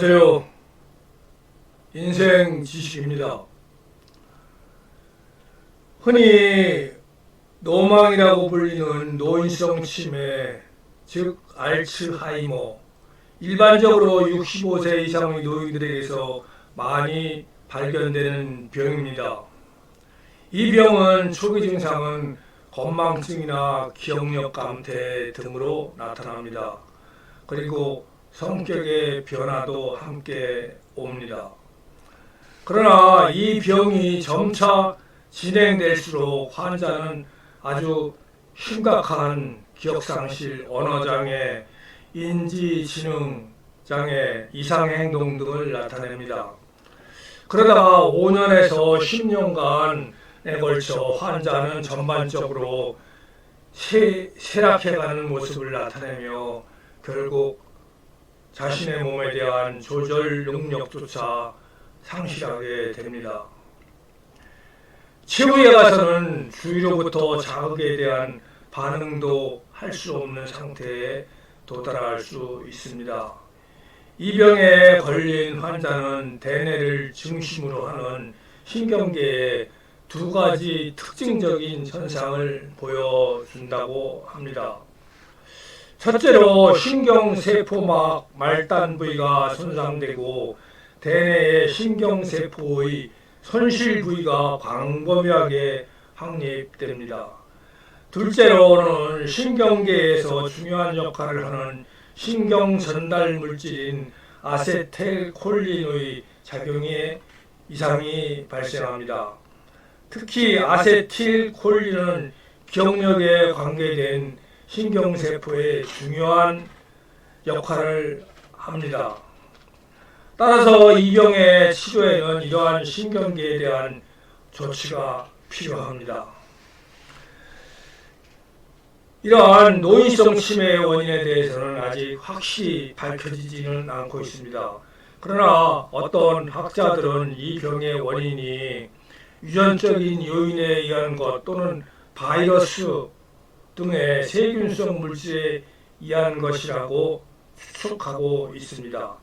안녕하세요. 인생 지식입니다. 흔히 노망이라고 불리는 노인성 치매, 즉 알츠하이머, 일반적으로 65세 이상의 노인들에게서 많이 발견되는 병입니다. 이 병은 초기 증상은 건망증이나 기억력 감퇴 등으로 나타납니다. 그리고 성격의 변화도 함께 옵니다. 그러나 이 병이 점차 진행될수록 환자는 아주 심각한 기억상실, 언어장애, 인지지능장애, 이상행동 등을 나타냅니다. 그러다가 5년에서 10년간에 걸쳐 환자는 전반적으로 쇠락해가는 모습을 나타내며 결국 자신의 몸에 대한 조절 능력조차 상실하게 됩니다. 최후에 가서는 주위로부터 자극에 대한 반응도 할 수 없는 상태에 도달할 수 있습니다. 이 병에 걸린 환자는 대뇌를 중심으로 하는 신경계에 두 가지 특징적인 현상을 보여준다고 합니다. 첫째로 신경세포막 말단 부위가 손상되고 대뇌의 신경세포의 손실 부위가 광범위하게 확립됩니다. 둘째로는 신경계에서 중요한 역할을 하는 신경 전달 물질인 아세틸콜린의 작용에 이상이 발생합니다. 특히 아세틸콜린은 기억력에 관계된 신경세포에 중요한 역할을 합니다. 따라서 이 병의 치료에는 이러한 신경계에 대한 조치가 필요합니다. 이러한 노인성 치매의 원인에 대해서는 아직 확실히 밝혀지지는 않고 있습니다. 그러나 어떤 학자들은 이 병의 원인이 유전적인 요인에 의한 것 또는 바이러스 등의 세균성 물질에 의한 것이라고 추측하고 있습니다.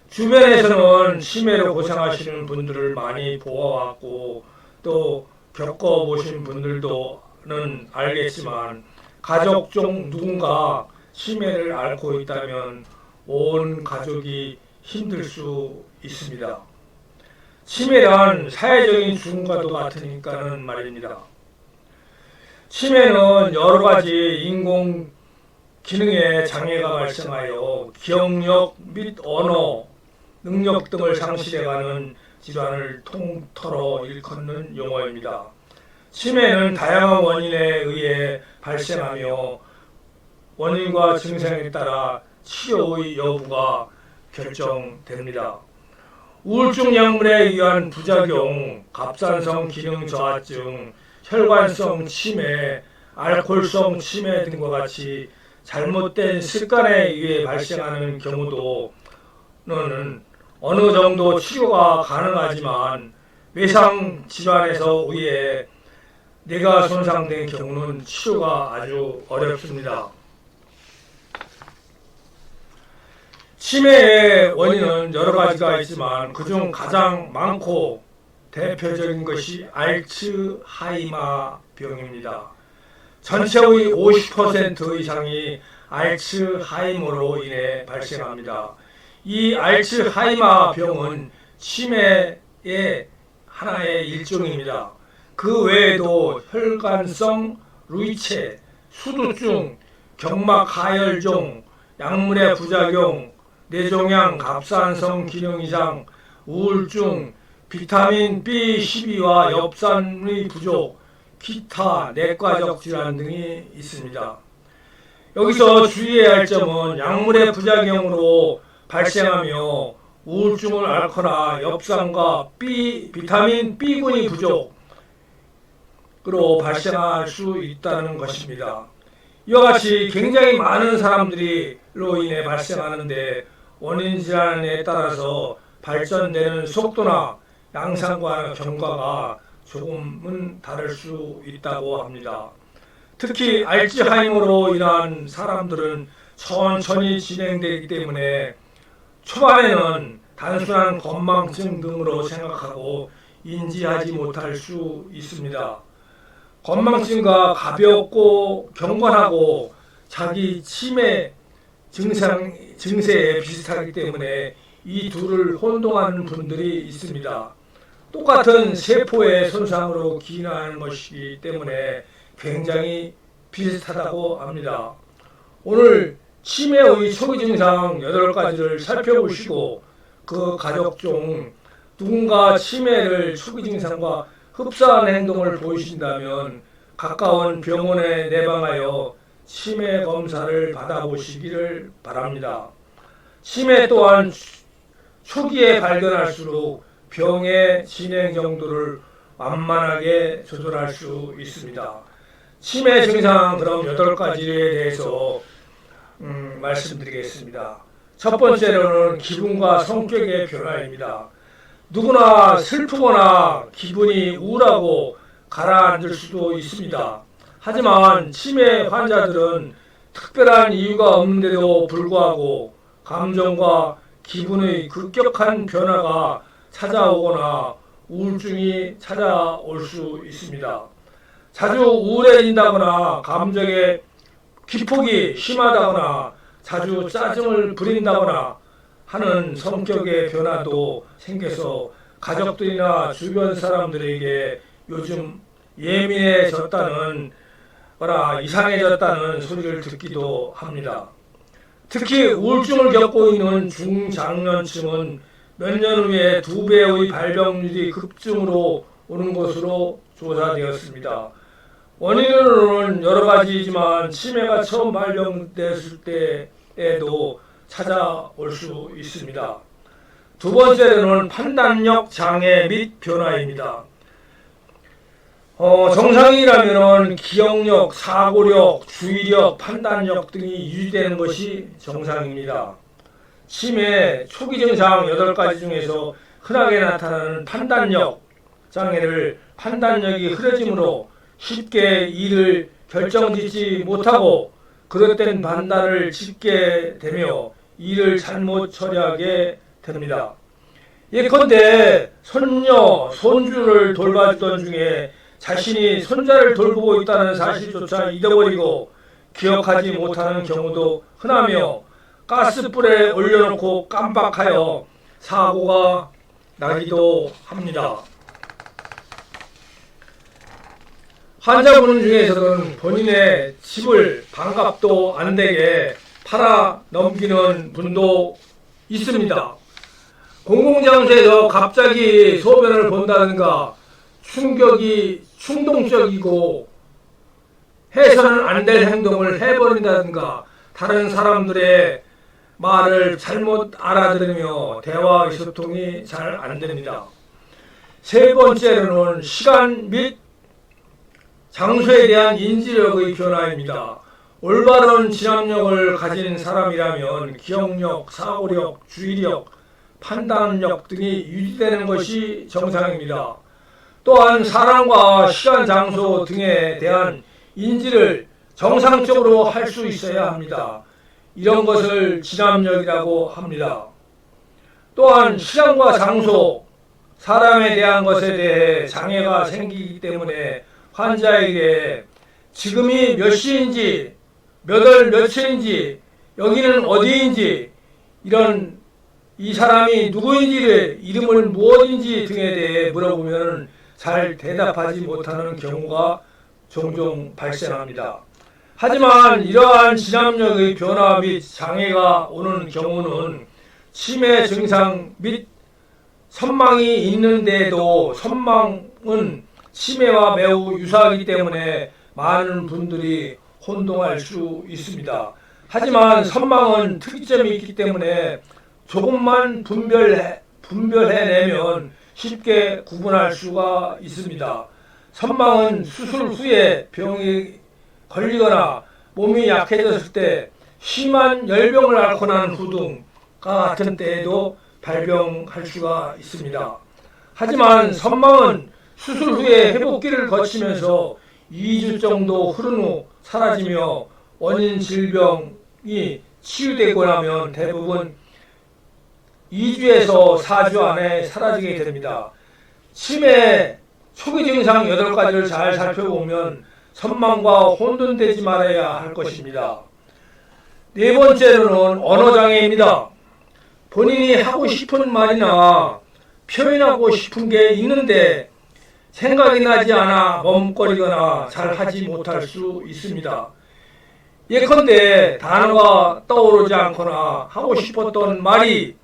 주변에서는 치매로 고생하시는 분들을 많이 보아왔고 또 겪어보신 분들도는 알겠지만 가족 중 누군가 치매를 앓고 있다면 온 가족이 힘들 수 있습니다. 치매란 사회적인 죽음과도 같으니까는 말입니다. 치매는 여러 가지 인공 기능에 장애가 발생하여 기억력 및 언어 능력 등을 상실해가는 질환을 통틀어 일컫는 용어입니다. 치매는 다양한 원인에 의해 발생하며 원인과 증상에 따라 치료의 여부가 결정됩니다. 우울증 약물에 의한 부작용, 갑상선 기능 저하증, 혈관성 치매, 알코올성 치매 등과 같이 잘못된 습관에 의해 발생하는 경우도는 어느 정도 치료가 가능하지만 외상 질환에서 의해 뇌가 손상된 경우는 치료가 아주 어렵습니다. 치매의 원인은 여러 가지가 있지만 그중 가장 많고 대표적인 것이 알츠하이머 병입니다. 전체의 50% 이상이 알츠하이머로 인해 발생합니다. 이 알츠하이머 병은 치매의 하나의 일종입니다. 그 외에도 혈관성 루이체, 수두증, 경막하혈종, 약물의 부작용, 뇌종양, 갑상선 기능 이상, 우울증, 비타민 B12와 엽산의 부족, 기타 내과적 질환 등이 있습니다. 여기서 주의해야 할 점은 약물의 부작용으로 발생하며 우울증을 앓거나 엽산과 비타민 B군이 부족으로 발생할 수 있다는 것입니다. 이와 같이 굉장히 많은 사람들로 인해 발생하는데 원인 질환에 따라서 발전되는 속도나 양상과 경과가 조금은 다를 수 있다고 합니다. 특히 알츠하이머로 인한 사람들은 천천히 진행되기 때문에 초반에는 단순한 건망증 등으로 생각하고 인지하지 못할 수 있습니다. 건망증과 가볍고 경건하고 자기 치매 증세에 비슷하기 때문에 이 둘을 혼동하는 분들이 있습니다. 똑같은 세포의 손상으로 기인하는 것이기 때문에 굉장히 비슷하다고 합니다. 오늘 치매의 초기 증상 8가지를 살펴보시고 그 가족 중 누군가 치매를 초기 증상과 흡사한 행동을 보이신다면 가까운 병원에 내방하여 치매 검사를 받아보시기를 바랍니다. 치매 또한 초기에 발견할수록 병의 진행 정도를 완만하게 조절할 수 있습니다. 치매 증상 그럼 8가지에 대해서 말씀드리겠습니다. 첫 번째로는 기분과 성격의 변화입니다. 누구나 슬프거나 기분이 우울하고 가라앉을 수도 있습니다. 하지만 치매 환자들은 특별한 이유가 없는데도 불구하고 감정과 기분의 급격한 변화가 찾아오거나 우울증이 찾아올 수 있습니다. 자주 우울해진다거나 감정의 기폭이 심하다거나 자주 짜증을 부린다거나 하는 성격의 변화도 생겨서 가족들이나 주변 사람들에게 요즘 예민해졌다는 거나 이상해졌다는 소리를 듣기도 합니다. 특히 우울증을 겪고 있는 중장년층은 몇 년 후에 2배의 발병률이 급증으로 오는 것으로 조사되었습니다. 원인으로는 여러 가지이지만 치매가 처음 발병됐을 때에도 찾아올 수 있습니다. 두 번째로는 판단력 장애 및 변화입니다. 정상이라면 기억력, 사고력, 주의력, 판단력 등이 유지되는 것이 정상입니다. 치매 초기 증상 8가지 중에서 흔하게 나타나는 판단력 장애를 판단력이 흐려짐으로 쉽게 일을 결정짓지 못하고 그릇된 판단을 짓게 되며 일을 잘못 처리하게 됩니다. 예컨대 손녀, 손주를 돌봐주던 중에 자신이 손자를 돌보고 있다는 사실조차 잊어버리고 기억하지 못하는 경우도 흔하며 가스불에 올려놓고 깜빡하여 사고가 나기도 합니다. 환자분 중에서는 본인의 집을 반값도 안 되게 팔아 넘기는 분도 있습니다. 공공장소에서 갑자기 소변을 본다든가 충격이 충동적이고 해서는 안 될 행동을 해버린다든가 다른 사람들의 말을 잘못 알아들으며 대화 소통이 잘 안 됩니다. 세 번째로는 시간 및 장소에 대한 인지력의 변화입니다. 올바른 진압력을 가진 사람이라면 기억력, 사고력, 주의력, 판단력 등이 유지되는 것이 정상입니다. 또한 사람과 시간, 장소 등에 대한 인지를 정상적으로 할 수 있어야 합니다. 이런 것을 진압력이라고 합니다. 또한 시간과 장소, 사람에 대한 것에 대해 장애가 생기기 때문에 환자에게 지금이 몇 시인지, 몇 월 며칠인지, 여기는 어디인지, 이런 이 사람이 누구인지를 이름을 무엇인지 등에 대해 물어보면 잘 대답하지 못하는 경우가 종종 발생합니다. 하지만 이러한 진압력의 변화 및 장애가 오는 경우는 치매 증상 및 선망이 있는데도 선망은 치매와 매우 유사하기 때문에 많은 분들이 혼동할 수 있습니다. 하지만 선망은 특이점이 있기 때문에 조금만 분별해내면 쉽게 구분할 수가 있습니다. 선망은 수술 후에 병이 걸리거나 몸이 약해졌을 때 심한 열병을 앓고 난 후 등과 같은 때에도 발병할 수가 있습니다. 하지만 선망은 수술 후에 회복기를 거치면서 2주 정도 흐른 후 사라지며 원인 질병이 치유되고 나면 대부분 2주에서 4주 안에 사라지게 됩니다. 치매 초기 증상 8가지를 잘 살펴보면 선망과 혼돈되지 말아야 할 것입니다. 네 번째로는 언어장애입니다. 본인이 하고 싶은 말이나 표현하고 싶은 게 있는데 생각이 나지 않아 머뭇거리거나 잘 하지 못할 수 있습니다. 예컨대 단어가 떠오르지 않거나 하고 싶었던 말이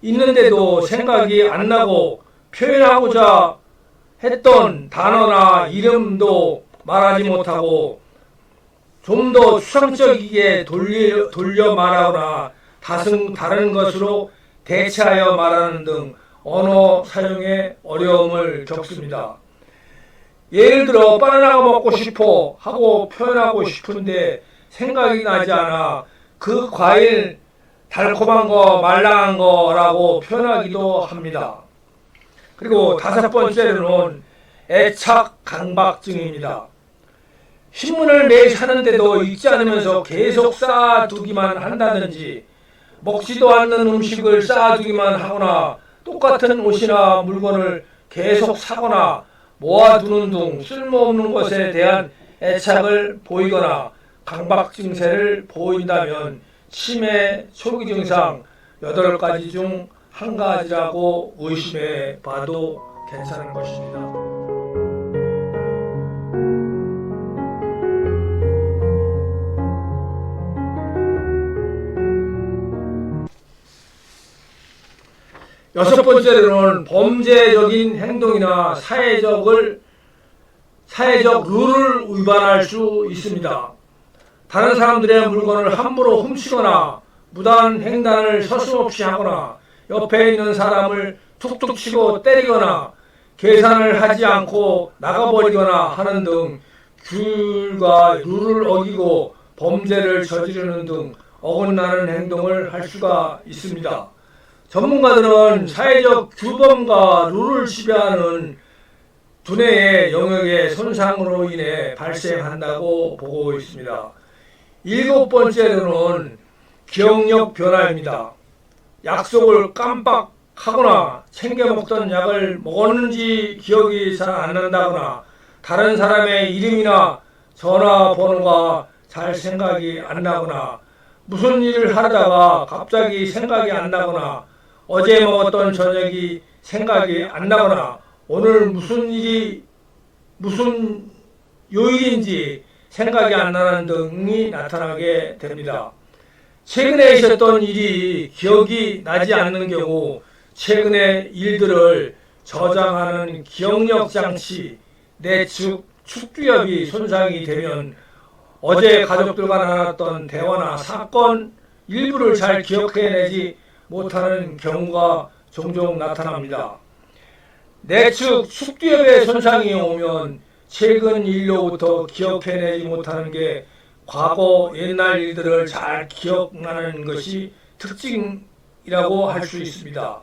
있는데도 생각이 안 나고 표현하고자 했던 단어나 이름도 말하지 못하고 좀 더 추상적이게 돌려 말하거나 다른 것으로 대체하여 말하는 등 언어 사용에 어려움을 겪습니다. 예를 들어 바나나가 먹고 싶어 하고 표현하고 싶은데 생각이 나지 않아 그 과일 달콤한 거 말랑한 거라고 표현하기도 합니다. 그리고 5번째로는 애착 강박증입니다. 신문을 매일 사는데도 읽지 않으면서 계속 쌓아두기만 한다든지 먹지도 않는 음식을 쌓아두기만 하거나 똑같은 옷이나 물건을 계속 사거나 모아두는 등 쓸모없는 것에 대한 애착을 보이거나 강박 증세를 보인다면 치매 초기 증상 8가지 중 한 가지라고 의심해 봐도 괜찮은 것입니다. 여섯 번째로는 범죄적인 행동이나 사회적 룰을 위반할 수 있습니다. 다른 사람들의 물건을 함부로 훔치거나 무단 횡단을 서슴없이 하거나 옆에 있는 사람을 툭툭 치고 때리거나 계산을 하지 않고 나가버리거나 하는 등 규율과 룰을 어기고 범죄를 저지르는 등 어긋나는 행동을 할 수가 있습니다. 전문가들은 사회적 규범과 룰을 지배하는 두뇌의 영역의 손상으로 인해 발생한다고 보고 있습니다. 7번째로는 기억력 변화입니다. 약속을 깜빡하거나 챙겨 먹던 약을 먹었는지 기억이 잘 안 난다거나 다른 사람의 이름이나 전화번호가 잘 생각이 안 나거나 무슨 일을 하다가 갑자기 생각이 안 나거나 어제 먹었던 저녁이 생각이 안 나거나 오늘 무슨 요일인지 생각이 안 나는 등이 나타나게 됩니다. 최근에 있었던 일이 기억이 나지 않는 경우 최근의 일들을 저장하는 기억력 장치 내측 축두엽이 손상이 되면 어제 가족들과 나눴던 대화나 사건 일부를 잘 기억해내지 못하는 경우가 종종 나타납니다. 내측 축두엽의 손상이 오면 최근 일로부터 기억해내지 못하는 게 과거 옛날 일들을 잘 기억나는 것이 특징이라고 할 수 있습니다.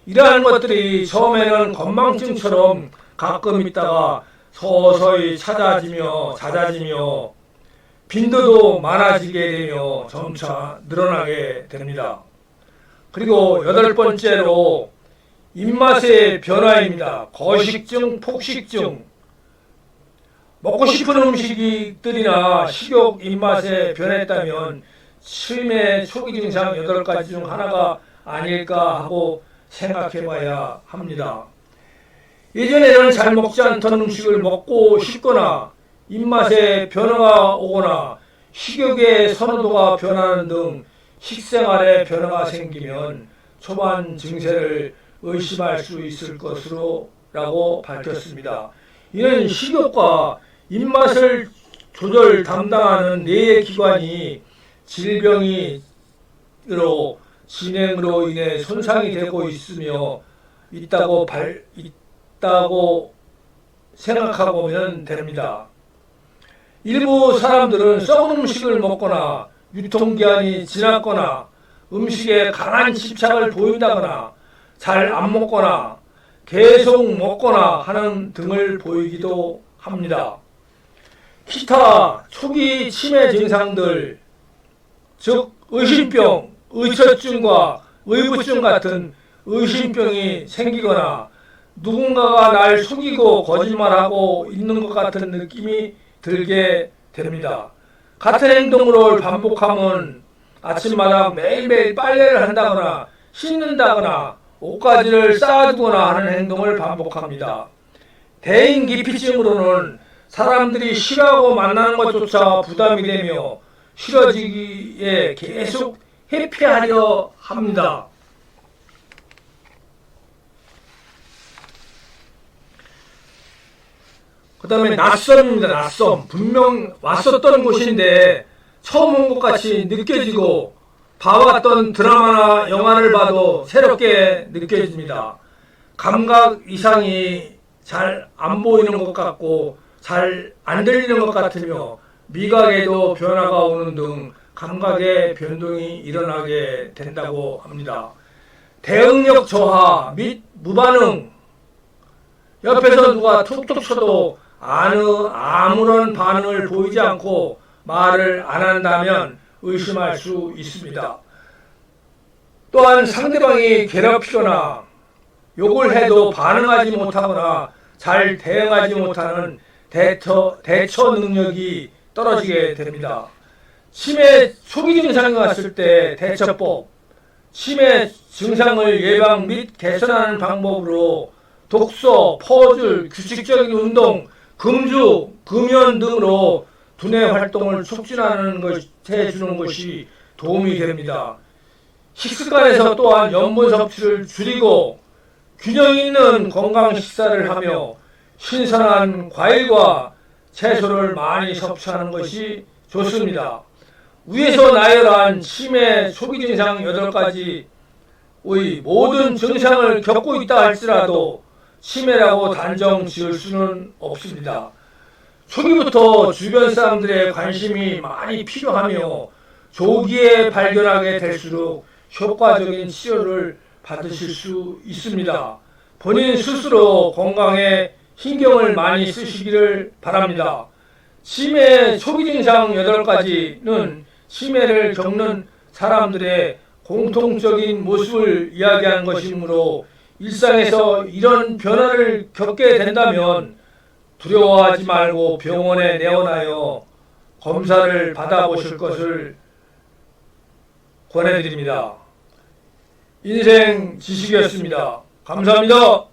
이러한 것들이 처음에는 건망증처럼 가끔 있다가 서서히 잦아지며 빈도도 많아지게 되며 점차 늘어나게 됩니다. 그리고 8번째로 입맛의 변화입니다. 거식증, 폭식증. 먹고 싶은 음식들이나 식욕, 입맛에 변했다면 치매 초기 증상 8가지 중 하나가 아닐까 하고 생각해 봐야 합니다. 예전에는 잘 먹지 않던 음식을 먹고 싶거나 입맛에 변화가 오거나 식욕의 선호도가 변하는 등 식생활에 변화가 생기면 초반 증세를 의심할 수 있을 것으로 밝혔습니다. 이는 식욕과 입맛을 조절 담당하는 뇌의 기관이 질병으로 진행으로 인해 손상이 되고 있다고 생각하면 됩니다. 일부 사람들은 썩은 음식을 먹거나 유통기한이 지났거나 음식에 강한 집착을 보인다거나 잘 안 먹거나 계속 먹거나 하는 등을 보이기도 합니다. 기타 초기 치매 증상들, 즉 의심병, 의처증과 의부증 같은 의심병이 생기거나 누군가가 날 속이고 거짓말하고 있는 것 같은 느낌이 들게 됩니다. 같은 행동을 반복하면 아침마다 매일매일 빨래를 한다거나 씻는다거나 옷가지를 쌓아두거나 하는 행동을 반복합니다. 대인기피증으로는 사람들이 싫어하고 만나는 것조차 부담이 되며 싫어지기에 계속 회피하려 합니다. 그 다음에 낯섦입니다. 낯섦. 분명 왔었던 곳인데 처음 온 것 같이 느껴지고 봐왔던 드라마나 영화를 봐도 새롭게 느껴집니다. 감각 이상이 잘 안 보이는 것 같고 잘 안 들리는 것 같으며 미각에도 변화가 오는 등 감각의 변동이 일어나게 된다고 합니다. 대응력 저하 및 무반응. 옆에서 누가 툭툭 쳐도 아무런 반응을 보이지 않고 말을 안 한다면 의심할 수 있습니다. 또한 상대방이 괴롭히거나 욕을 해도 반응하지 못하거나 잘 대응하지 못하는 대처 능력이 떨어지게 됩니다. 치매 초기 증상이 왔을 때 대처법, 치매 증상을 예방 및 개선하는 방법으로 독서, 퍼즐, 규칙적인 운동, 금주, 금연 등으로 두뇌 활동을 촉진하는 해주는 것이 도움이 됩니다. 식습관에서 또한 염분 섭취를 줄이고 균형 있는 건강 식사를 하며 신선한 과일과 채소를 많이 섭취하는 것이 좋습니다. 위에서 나열한 치매 초기 증상 8가지의 모든 증상을 겪고 있다 할지라도 치매라고 단정 지을 수는 없습니다. 초기부터 주변 사람들의 관심이 많이 필요하며 조기에 발견하게 될수록 효과적인 치료를 받으실 수 있습니다. 본인 스스로 건강에 신경을 많이 쓰시기를 바랍니다. 치매 초기 증상 8가지는 치매를 겪는 사람들의 공통적인 모습을 이야기하는 것이므로 일상에서 이런 변화를 겪게 된다면 두려워하지 말고 병원에 내원하여 검사를 받아보실 것을 권해드립니다. 인생 지식이었습니다. 감사합니다.